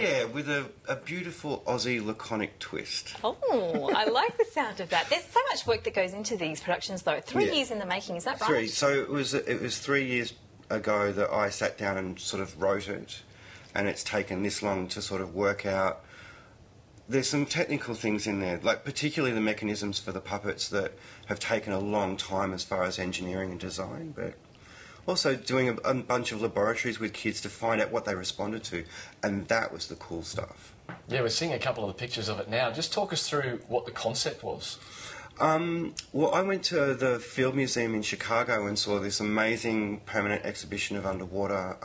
Yeah, with a beautiful Aussie laconic twist. Oh, I like the sound of that. There's so much work that goes into these productions, though. 3 years in the making, is that right? 3. So it was 3 years ago that I sat down and sort of wrote it, and it's taken this long to sort of work out. There's some technical things in there, like particularly the mechanisms for the puppets that have taken a long time as far as engineering and design, but also doing a bunch of laboratories with kids to find out what they responded to, and that was the cool stuff. Yeah, we're seeing a couple of the pictures of it now. Just talk us through what the concept was. Well, I went to the Field Museum in Chicago and saw this amazing permanent exhibition of underwater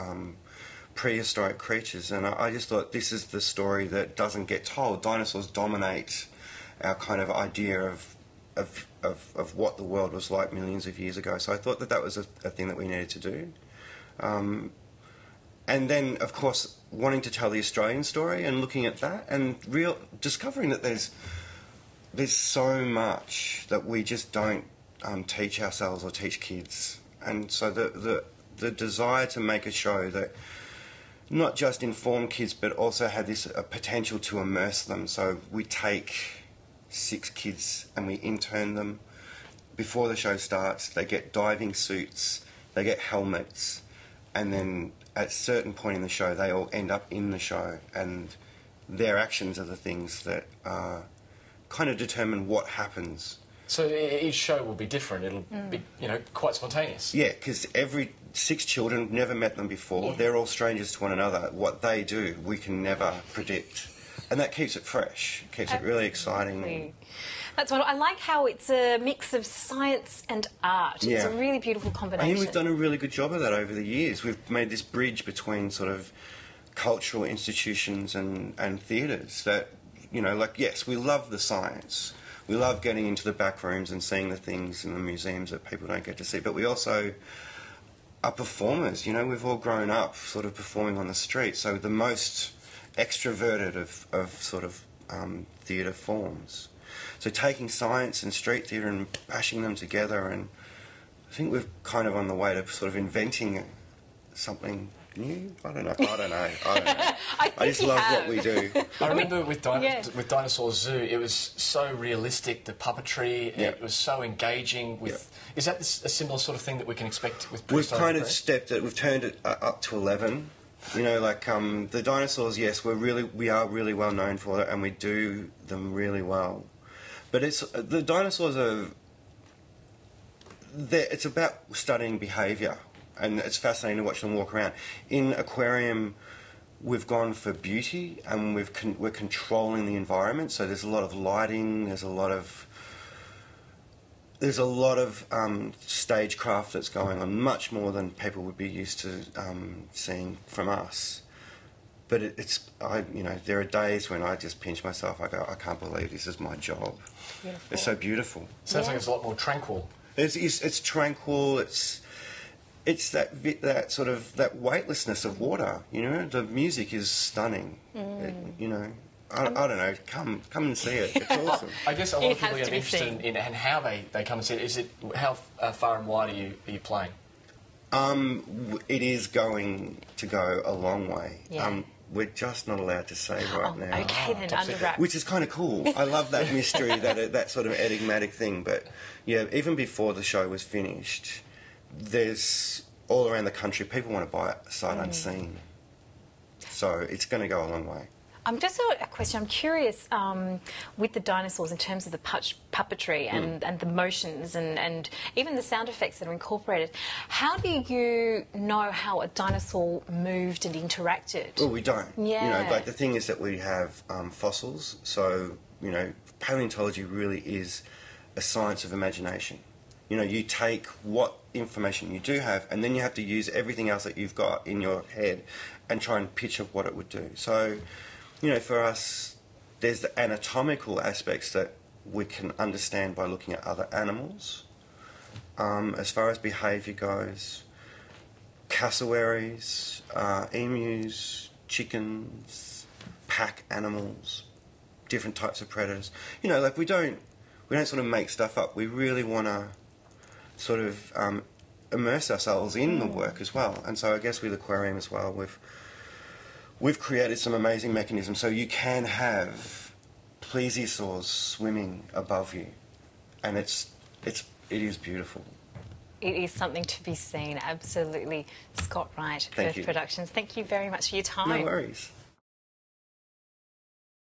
prehistoric creatures, and I just thought, this is the story that doesn't get told. Dinosaurs dominate our kind of idea of what the world was like millions of years ago. So I thought that that was a thing that we needed to do. And then, of course, wanting to tell the Australian story and looking at that and discovering that there's so much that we just don't teach ourselves or teach kids. And so the desire to make a show that not just informed kids but also had this potential to immerse them. So we take 6 kids and we intern them before the show starts. They get diving suits, they get helmets, and then at a certain point in the show they all end up in the show, and their actions are the things that kind of determine what happens. So each show will be different. It'll be, you know, quite spontaneous. Yeah, because every 6 children, never met them before. Yeah. They're all strangers to one another. What they do, we can never predict. And that keeps it fresh, keeps it really exciting. That's what I like, how it's a mix of science and art. Yeah. It's a really beautiful combination. I think we've done a really good job of that over the years. We've made this bridge between sort of cultural institutions and theatres that, you know, like, yes, we love the science. We love getting into the back rooms and seeing the things in the museums that people don't get to see, but we also are performers. You know, we've all grown up sort of performing on the street, so the most extroverted of sort of theatre forms. So taking science and street theatre and bashing them together, and I think we're kind of on the way to sort of inventing something new. I don't know. I just love what we do. I remember with Dinosaur Zoo, it was so realistic, the puppetry, it was so engaging. With Is that a similar sort of thing that we can expect with Prehistoric? We've kind of stepped it, we've turned it up to 11. You know, like the dinosaurs, yes, we are really well known for it, and we do them really well. But the dinosaurs are, it's about studying behaviour, and it's fascinating to watch them walk around. In Aquarium, we've gone for beauty, and we're controlling the environment. So there's a lot of lighting, there's a lot of stagecraft that's going on, much more than people would be used to seeing from us. But you know, there are days when I just pinch myself. I go, I can't believe this is my job. Beautiful. It's so beautiful. Sounds like it's a lot more tranquil. It's tranquil. It's that sort of that weightlessness of water. You know, the music is stunning. You know. I don't know. Come and see it. It's awesome. I guess a lot of people are interested in how they come and see it. Is it how far and wide are you playing? It is going to go a long way. Yeah. We're just not allowed to say right now. Okay, then under wraps. Which is kind of cool. I love that mystery, that sort of enigmatic thing. But yeah, even before the show was finished, there's all around the country people want to buy it sight unseen. So it's going to go a long way. Just a question. I'm curious with the dinosaurs in terms of the puppetry and the motions and even the sound effects that are incorporated. How do you know how a dinosaur moved and interacted? Well, we don't. Yeah. You know, like the thing is that we have fossils. So, you know, paleontology really is a science of imagination. You know, you take what information you do have, and then you have to use everything else that you've got in your head and try and picture what it would do. So, you know, for us, there's the anatomical aspects that we can understand by looking at other animals. As far as behaviour goes, cassowaries, emus, chickens, pack animals, different types of predators. You know, like we don't sort of make stuff up. We really want to sort of immerse ourselves in the work as well. And so I guess with Aquarium as well, we've created some amazing mechanisms. So you can have plesiosaurs swimming above you, and it is beautiful. It is something to be seen, absolutely. Scott Wright, Thank Erth you. Productions. Thank you very much for your time. No worries.